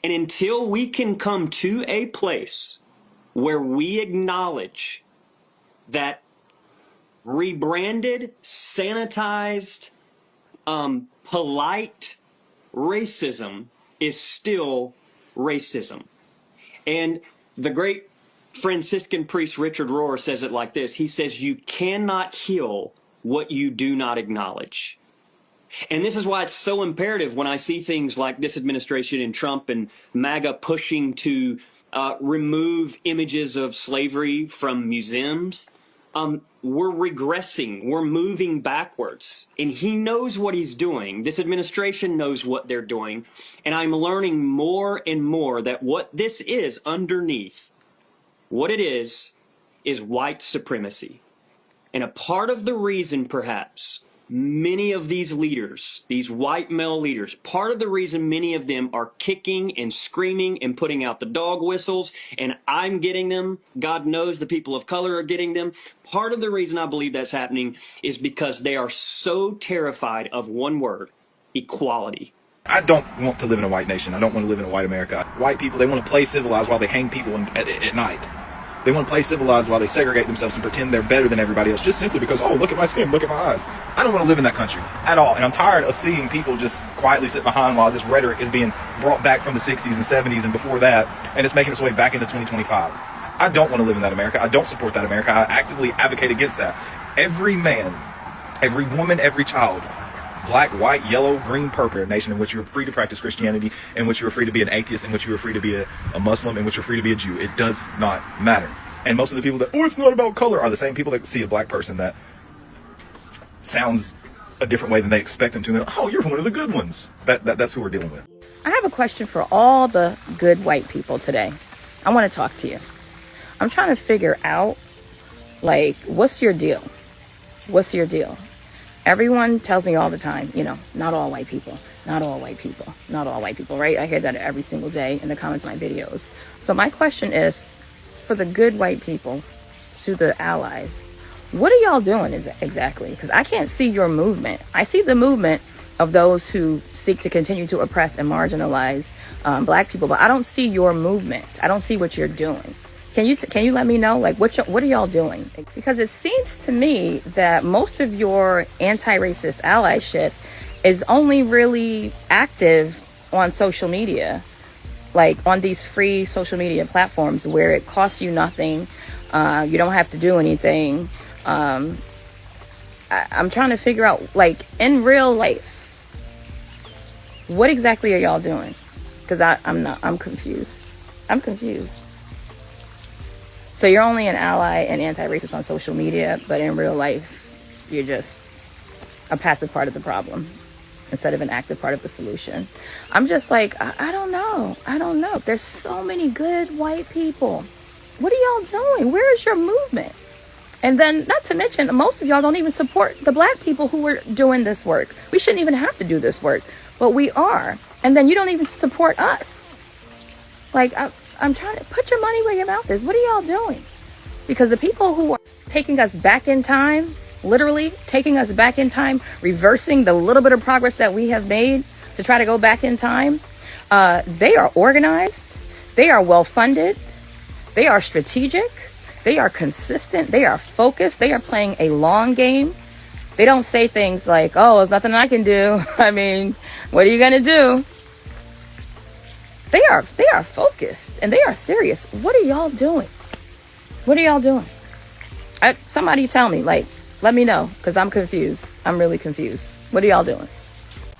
And until we can come to a place where we acknowledge that rebranded, sanitized, polite racism is still racism. And the great Franciscan priest Richard Rohr says it like this. He says, you cannot heal what you do not acknowledge. And this is why it's so imperative when I see things like this administration and Trump and MAGA pushing to remove images of slavery from museums. We're regressing. We're moving backwards. And he knows what he's doing. This administration knows what they're doing. And I'm learning more and more that what this is underneath, what it is white supremacy. And a part of the reason, perhaps, many of these leaders, these white male leaders, part of the reason many of them are kicking and screaming and putting out the dog whistles, and I'm getting them, God knows the people of color are getting them, part of the reason I believe that's happening is because they are so terrified of one word, equality. I don't want to live in a white nation. I don't want to live in a white America. White people, they want to play civilized while they hang people at night. They want to play civilized while they segregate themselves and pretend they're better than everybody else just simply because, oh, look at my skin, look at my eyes. I don't want to live in that country at all. And I'm tired of seeing people just quietly sit behind while this rhetoric is being brought back from the 60s and 70s and before that, and it's making its way back into 2025. I don't want to live in that America. I don't support that America. I actively advocate against that. Every man, every woman, every child, black, white, yellow, green, purple, a nation in which you're free to practice Christianity, in which you're free to be an atheist, in which you're free to be a Muslim, in which you're free to be a Jew. It does not matter. And most of the people that, oh, it's not about color, are the same people that see a black person that sounds a different way than they expect them to. And oh, you're one of the good ones. That's who we're dealing with. I have a question for all the good white people today. I want to talk to you. I'm trying to figure out, like, what's your deal? What's your deal? Everyone tells me all the time, you know, not all white people, not all white people, not all white people, right? I hear that every single day in the comments of my videos. So my question is, for the good white people, to the allies, what are y'all doing exactly? Because I can't see your movement. I see the movement of those who seek to continue to oppress and marginalize black people, but I don't see your movement. I don't see what you're doing. Can you let me know, like, what are y'all doing? Because it seems to me that most of your anti-racist allyship is only really active on social media, like on these free social media platforms where it costs you nothing. You don't have to do anything. I'm trying to figure out, like, in real life, what exactly are y'all doing? Because I'm confused. I'm confused. So you're only an ally and anti-racist on social media, but in real life, you're just a passive part of the problem instead of an active part of the solution. I'm just like, I don't know. I don't know. There's so many good white people. What are y'all doing? Where is your movement? And then, not to mention, most of y'all don't even support the black people who are doing this work. We shouldn't even have to do this work, but we are. And then you don't even support us. Like, I'm trying to put your money where your mouth is. What are y'all doing? Because the people who are taking us back in time, literally taking us back in time, reversing the little bit of progress that we have made to try to go back in time, they are organized, they are well-funded, they are strategic, they are consistent, they are focused, they are playing a long game. They don't say things like, oh, there's nothing I can do. I mean, what are you going to do? They are focused and they are serious. What are y'all doing? What are y'all doing? Somebody tell me, like, let me know, because I'm confused. I'm really confused. What are y'all doing?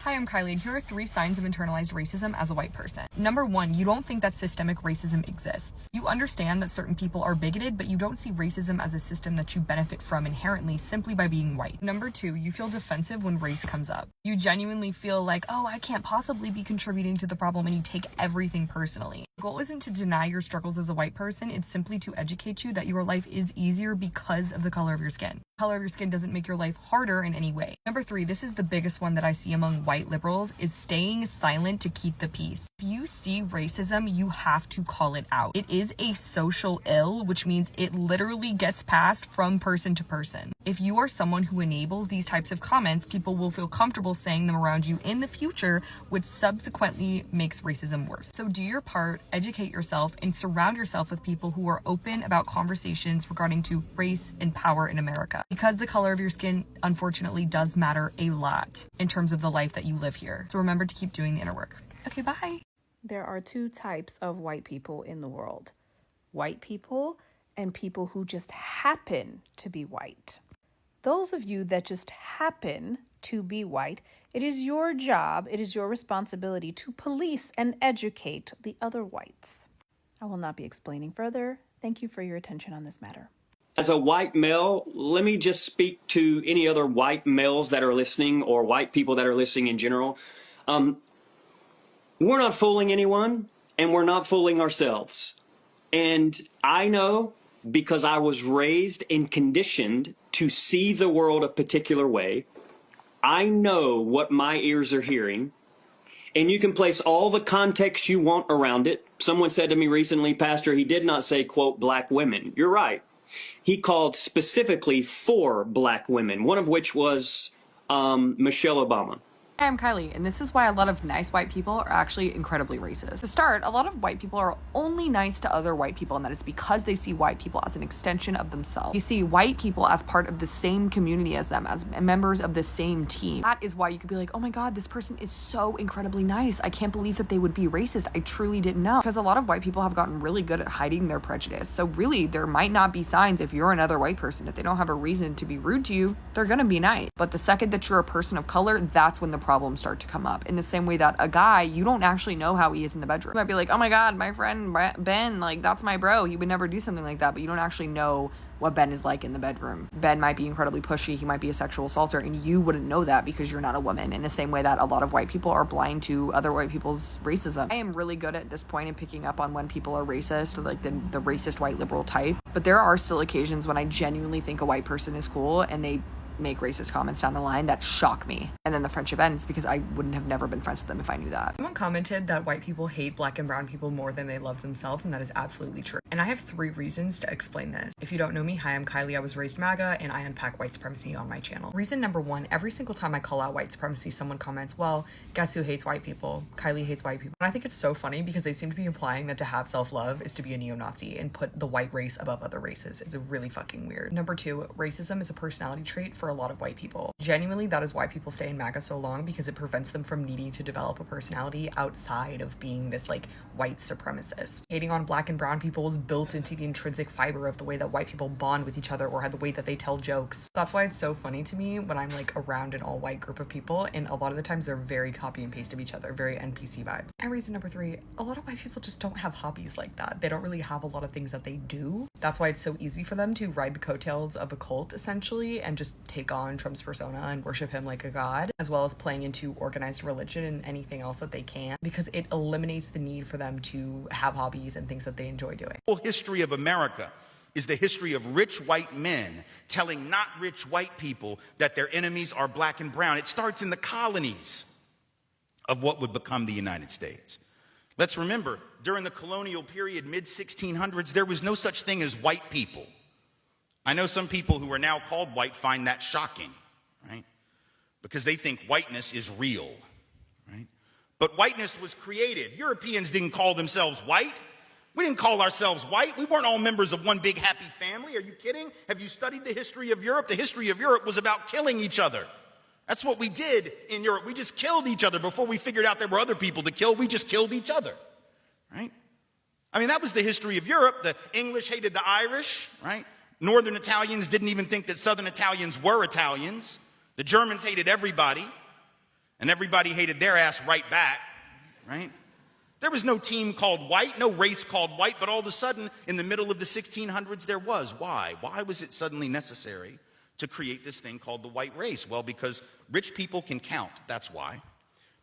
Hi, I'm Kylie, and here are 3 signs of internalized racism as a white person. Number 1, you don't think that systemic racism exists. You understand that certain people are bigoted, but you don't see racism as a system that you benefit from inherently simply by being white. Number 2, you feel defensive when race comes up. You genuinely feel like, oh, I can't possibly be contributing to the problem, and you take everything personally. The goal isn't to deny your struggles as a white person, it's simply to educate you that your life is easier because of the color of your skin. The color of your skin doesn't make your life harder in any way. Number 3, this is the biggest one that I see among white liberals, is staying silent to keep the peace. If you see racism, you have to call it out. It is a social ill, which means it literally gets passed from person to person. If you are someone who enables these types of comments, people will feel comfortable saying them around you in the future, which subsequently makes racism worse. So do your part, educate yourself, and surround yourself with people who are open about conversations regarding to race and power in America. Because the color of your skin, unfortunately, does matter a lot in terms of the life that you live here. So remember to keep doing the inner work. Okay, bye. There are two types of white people in the world: white people and people who just happen to be white. Those of you that just happen to be white, it is your job, it is your responsibility to police and educate the other whites. I will not be explaining further. Thank you for your attention on this matter. As a white male, let me just speak to any other white males that are listening, or white people that are listening in general. We're not fooling anyone, and we're not fooling ourselves. And I know, because I was raised and conditioned to see the world a particular way, I know what my ears are hearing, and you can place all the context you want around it. Someone said to me recently, Pastor, he did not say, quote, black women. You're right. He called specifically 4 black women, one of which was Michelle Obama. Hi, I'm Kylie, and this is why a lot of nice white people are actually incredibly racist. To start, a lot of white people are only nice to other white people, and that is because they see white people as an extension of themselves. You see white people as part of the same community as them, as members of the same team. That is why you could be like, oh my god, this person is so incredibly nice. I can't believe that they would be racist. I truly didn't know. Because a lot of white people have gotten really good at hiding their prejudice. So really, there might not be signs if you're another white person. If they don't have a reason to be rude to you, they're gonna be nice. But the second that you're a person of color, that's when the problems start to come up. In the same way that a guy, you don't actually know how he is in the bedroom. You might be like, oh my god, my friend Ben, like, that's my bro, he would never do something like that, but you don't actually know what Ben is like in the bedroom. Ben might be incredibly pushy, he might be a sexual assaulter, and you wouldn't know that because you're not a woman, in the same way that a lot of white people are blind to other white people's racism. I am really good at this point in picking up on when people are racist, like the racist white liberal type, but there are still occasions when I genuinely think a white person is cool and they make racist comments down the line that shock me, and then the friendship ends because I wouldn't have never been friends with them if I knew that. Someone commented that white people hate black and brown people more than they love themselves, and that is absolutely true. And I have 3 reasons to explain this. If you don't know me, hi, I'm Kylie. I was raised MAGA, and I unpack white supremacy on my channel. Reason number 1, every single time I call out white supremacy, someone comments, well, guess who hates white people? Kylie hates white people. And I think it's so funny because they seem to be implying that to have self-love is to be a neo-Nazi and put the white race above other races. It's really fucking weird. Number 2, racism is a personality trait for a lot of white people. Genuinely, that is why people stay in MAGA so long, because it prevents them from needing to develop a personality outside of being this like white supremacist. Hating on black and brown people is built into the intrinsic fiber of the way that white people bond with each other or the way that they tell jokes. That's why it's so funny to me when I'm like around an all-white group of people, and a lot of the times they're very copy and paste of each other, very NPC vibes. And reason number 3, a lot of white people just don't have hobbies like that. They don't really have a lot of things that they do. That's why it's so easy for them to ride the coattails of a cult, essentially, and just take on Trump's persona and worship him like a god, as well as playing into organized religion and anything else that they can, because it eliminates the need for them to have hobbies and things that they enjoy doing. The whole history of America is the history of rich white men telling not rich white people that their enemies are black and brown. It starts in the colonies of what would become the United States. Let's remember, during the colonial period, mid-1600s, there was no such thing as white people. I know some people who are now called white find that shocking, right? Because they think whiteness is real, right? But whiteness was created. Europeans didn't call themselves white. We didn't call ourselves white. We weren't all members of one big happy family. Are you kidding? Have you studied the history of Europe? The history of Europe was about killing each other. That's what we did in Europe. We just killed each other before we figured out there were other people to kill. We just killed each other, right? I mean, that was the history of Europe. The English hated the Irish, right? Northern Italians didn't even think that Southern Italians were Italians. The Germans hated everybody, and everybody hated their ass right back, right? There was no team called white, no race called white, but all of a sudden, in the middle of the 1600s, there was. Why? Why was it suddenly necessary to create this thing called the white race? Well, because rich people can count, that's why.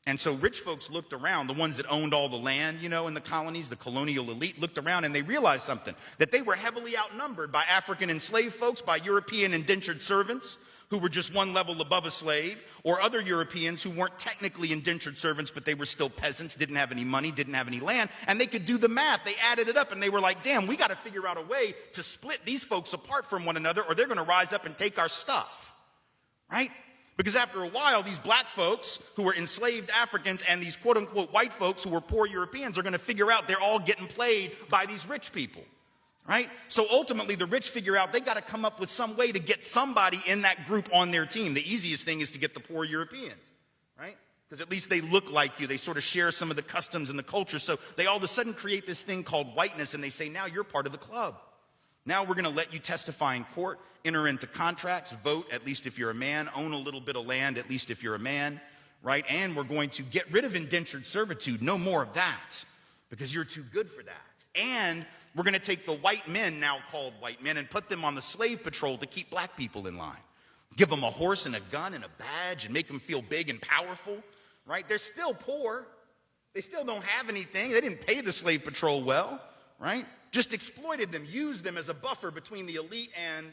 And so rich folks looked around, the ones that owned all the land, you know, in the colonies, the colonial elite, looked around and they realized something, that they were heavily outnumbered by African enslaved folks, by European indentured servants who were just one level above a slave, or other Europeans who weren't technically indentured servants, but they were still peasants, didn't have any money, didn't have any land, and they could do the math. They added it up and they were like, damn, we got to figure out a way to split these folks apart from one another or they're going to rise up and take our stuff, right? Because after a while, these black folks who were enslaved Africans and these quote-unquote white folks who were poor Europeans are going to figure out they're all getting played by these rich people, right? So ultimately, the rich figure out they got to come up with some way to get somebody in that group on their team. The easiest thing is to get the poor Europeans, right? Because at least they look like you. They sort of share some of the customs and the culture. So they all of a sudden create this thing called whiteness, and they say, now you're part of the club. Now we're going to let you testify in court, enter into contracts, vote, at least if you're a man, own a little bit of land, at least if you're a man, right? And we're going to get rid of indentured servitude, no more of that, because you're too good for that. And we're going to take the white men, now called white men, and put them on the slave patrol to keep black people in line. Give them a horse and a gun and a badge and make them feel big and powerful, right? They're still poor. They still don't have anything. They didn't pay the slave patrol well, right? Just exploited them, used them as a buffer between the elite and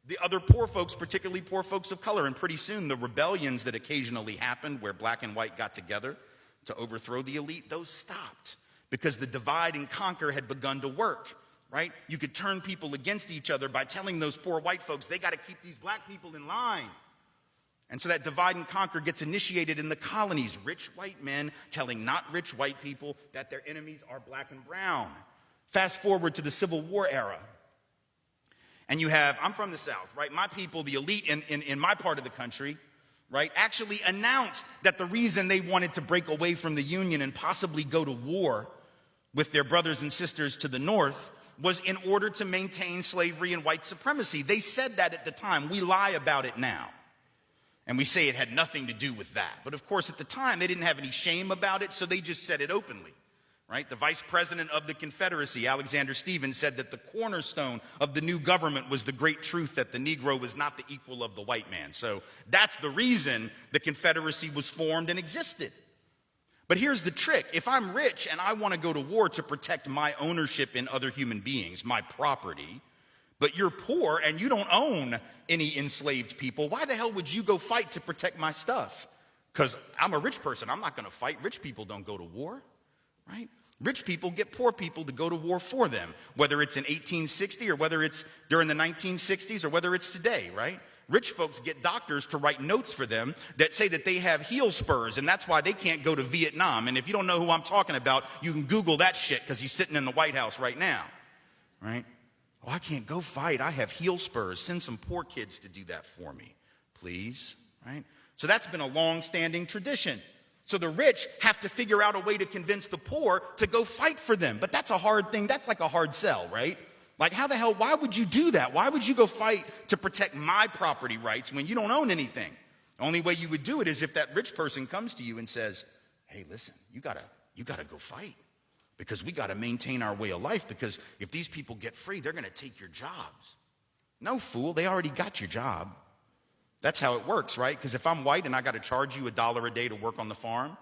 the other poor folks, particularly poor folks of color. And pretty soon, the rebellions that occasionally happened where black and white got together to overthrow the elite, those stopped because the divide and conquer had begun to work, right? You could turn people against each other by telling those poor white folks, they got to keep these black people in line. And so that divide and conquer gets initiated in the colonies. Rich white men telling not rich white people that their enemies are black and brown. Fast forward to the Civil War era. And you have, I'm from the South, right? My people, the elite in my part of the country, right, actually announced that the reason they wanted to break away from the Union and possibly go to war with their brothers and sisters to the North was in order to maintain slavery and white supremacy. They said that at the time. We lie about it now. And we say it had nothing to do with that. But of course, at the time, they didn't have any shame about it, so they just said it openly. Right? The vice president of the Confederacy, Alexander Stephens, said that the cornerstone of the new government was the great truth that the Negro was not the equal of the white man. So that's the reason the Confederacy was formed and existed. But here's the trick. If I'm rich and I want to go to war to protect my ownership in other human beings, my property, but you're poor and you don't own any enslaved people, why the hell would you go fight to protect my stuff? Because I'm a rich person. I'm not going to fight. Rich people don't go to war, right? Rich people get poor people to go to war for them, whether it's in 1860 or whether it's during the 1960s or whether it's today, right? Rich folks get doctors to write notes for them that say that they have heel spurs and that's why they can't go to Vietnam. And if you don't know who I'm talking about, you can Google that shit because he's sitting in the White House right now, right? Oh, I can't go fight. I have heel spurs. Send some poor kids to do that for me, please, right? So that's been a long-standing tradition. So the rich have to figure out a way to convince the poor to go fight for them. But that's a hard thing. That's like a hard sell, right? Like how the hell, why would you do that? Why would you go fight to protect my property rights when you don't own anything? The only way you would do it is if that rich person comes to you and says, hey, listen, you gotta go fight because we gotta maintain our way of life because if these people get free, they're gonna take your jobs. No, fool, they already got your job. That's how it works, right? Because if I'm white and I got to charge you $1 a day to work on the farm,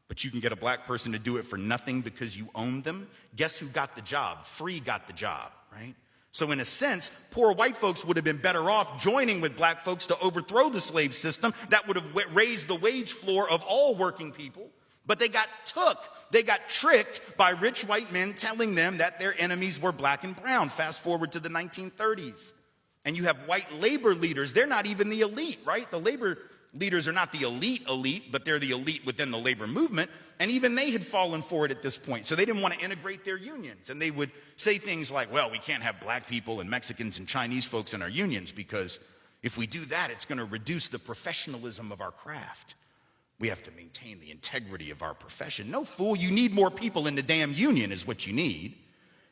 but you can get a black person to do it for nothing because you own them, guess who got the job? Free got the job, right? So in a sense, poor white folks would have been better off joining with black folks to overthrow the slave system. That would have raised the wage floor of all working people. But they got tricked by rich white men telling them that their enemies were black and brown. Fast forward to the 1930s. And you have white labor leaders. They're not even the elite, right? The labor leaders are not the elite, but they're the elite within the labor movement. And even they had fallen for it at this point. So they didn't want to integrate their unions. And they would say things like, well, we can't have black people and Mexicans and Chinese folks in our unions because if we do that, it's going to reduce the professionalism of our craft. We have to maintain the integrity of our profession. No, fool, you need more people in the damn union is what you need.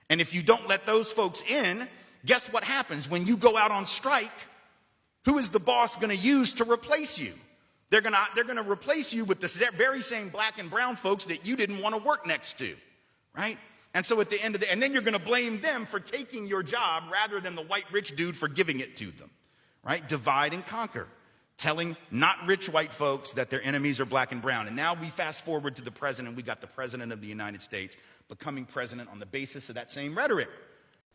And if you don't let those folks in, guess what happens when you go out on strike? Who is the boss going to use to replace you? They're going to replace you with the very same black and brown folks that you didn't want to work next to, right? And so at the end of and then you're going to blame them for taking your job rather than the white rich dude for giving it to them, right? Divide and conquer. telling not rich white folks that their enemies are black and brown. And now we fast forward to the president. We got the president of the United States becoming president on the basis of that same rhetoric.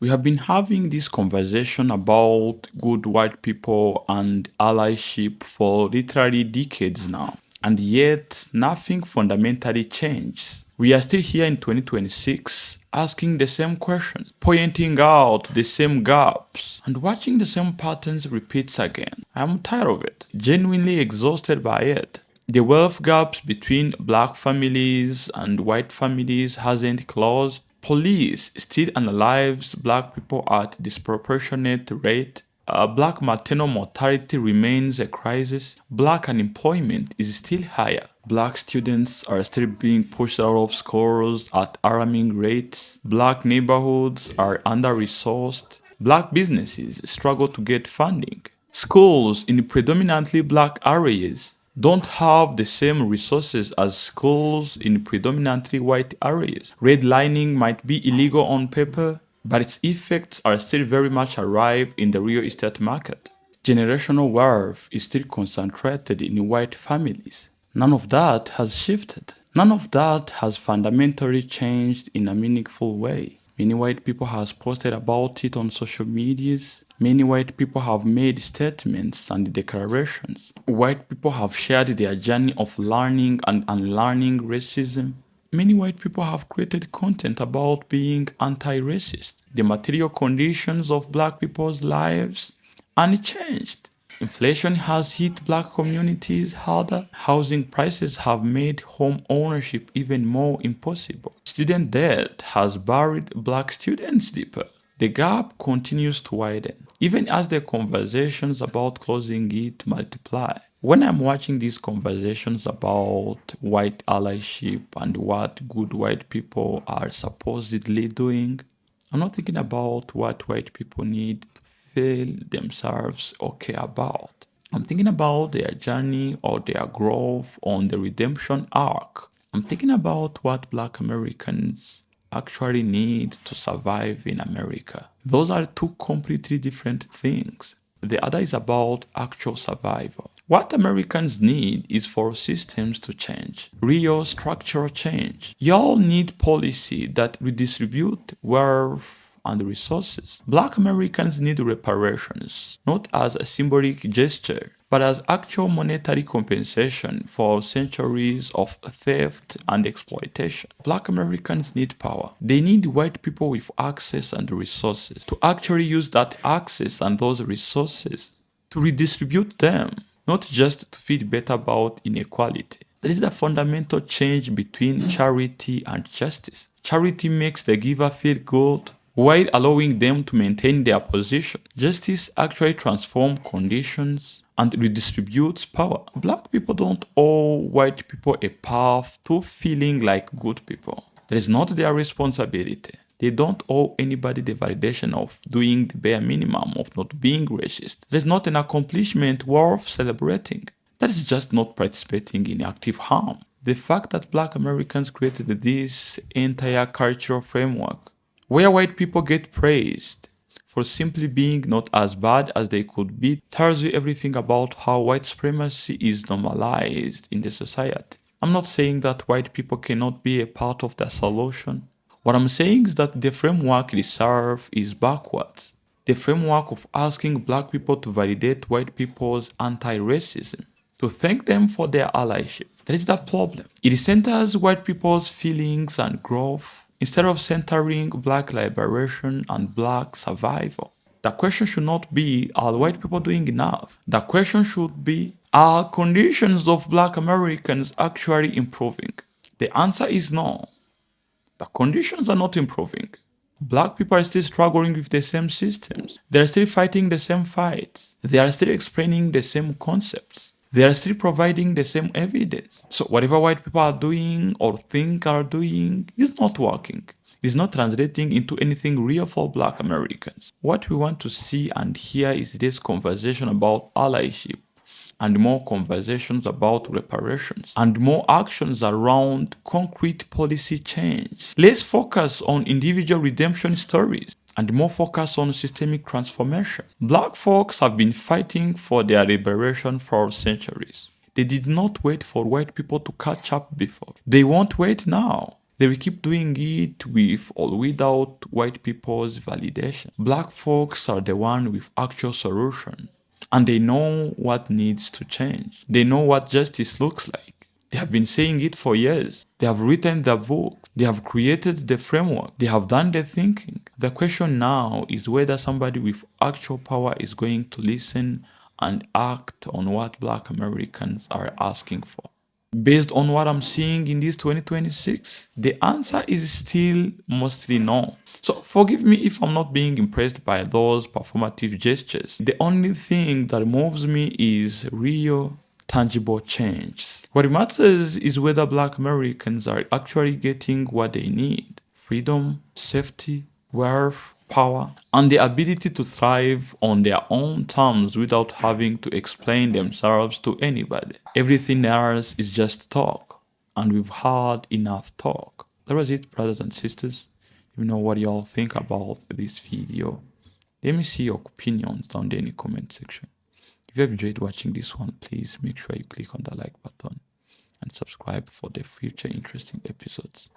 We have been having this conversation about good white people and allyship for literally decades now, and yet nothing fundamentally changes. We are still here in 2026 asking the same questions, pointing out the same gaps, and watching the same patterns repeat again. I'm tired of it, genuinely exhausted by it. The wealth gaps between black families and white families hasn't closed. Police still unalives black people at disproportionate rate. Black maternal mortality remains a crisis. Black unemployment is still higher. Black students are still being pushed out of schools at alarming rates. Black neighborhoods are under-resourced. Black businesses struggle to get funding. Schools in predominantly black areas don't have the same resources as schools in predominantly white areas. Redlining might be illegal on paper, but its effects are still very much alive in the real estate market. Generational wealth is still concentrated in white families. None of that has shifted. None of that has fundamentally changed in a meaningful way. Many white people have posted about it on social medias. Many white people have made statements and declarations. White people have shared their journey of learning and unlearning racism. Many white people have created content about being anti-racist. The material conditions of black people's lives unchanged. Inflation has hit black communities harder. Housing prices have made home ownership even more impossible. Student debt has buried black students deeper. The gap continues to widen, even as the conversations about closing it multiply. When I'm watching these conversations about white allyship and what good white people are supposedly doing, I'm not thinking about what white people need to feel themselves okay about. I'm thinking about their journey or their growth on the redemption arc. I'm thinking about what black Americans actually need to survive in America. Those are two completely different things. The other is about actual survival. What Americans need is for systems to change, real structural change. Y'all need policy that redistribute wealth and resources. Black Americans need reparations, not as a symbolic gesture, but as actual monetary compensation for centuries of theft and exploitation. Black Americans need power. They need white people with access and resources to actually use that access and those resources to redistribute them, not just to feel better about inequality. There is a fundamental change between charity and justice. Charity makes the giver feel good while allowing them to maintain their position. Justice actually transforms conditions and redistributes power. Black people don't owe white people a path to feeling like good people. That is not their responsibility. They don't owe anybody the validation of doing the bare minimum of not being racist. That is not an accomplishment worth celebrating. That is just not participating in active harm. The fact that black Americans created this entire cultural framework where white people get praised for simply being not as bad as they could be tells you everything about how white supremacy is normalized in the society. I'm not saying that white people cannot be a part of the solution. What I'm saying is that the framework they serve is backwards. The framework of asking black people to validate white people's anti-racism, to thank them for their allyship. That is the problem. It centers white people's feelings and growth instead of centering black liberation and black survival. The question should not be, are white people doing enough? The question should be, are conditions of black Americans actually improving? The answer is no. The conditions are not improving. Black people are still struggling with the same systems. They are still fighting the same fights. They are still explaining the same concepts. They are still providing the same evidence. So whatever white people are doing or think are doing is not working. It's not translating into anything real for black Americans. What we want to see and hear is this conversation about allyship, and more conversations about reparations, and more actions around concrete policy change. Let's focus on individual redemption stories. and more focus on systemic transformation. Black folks have been fighting for their liberation for centuries. They did not wait for white people to catch up before. They won't wait now. They will keep doing it with or without white people's validation. Black folks are the one with actual solution, and they know what needs to change. They know what justice looks like. They have been saying it for years. They have written the book. They have created the framework. They have done the thinking. The question now is whether somebody with actual power is going to listen and act on what Black Americans are asking for. Based on what I'm seeing in this 2026, the answer is still mostly no. So forgive me if I'm not being impressed by those performative gestures. The only thing that moves me is real, tangible change. What matters is whether Black Americans are actually getting what they need: freedom, safety, wealth, power, and the ability to thrive on their own terms without having to explain themselves to anybody. Everything else is just talk, and we've had enough talk. That was it, brothers and sisters. Let me know what y'all think about this video. Let me see your opinions down there in the comment section. If you have enjoyed watching this one, please make sure you click on the like button and subscribe for the future interesting episodes.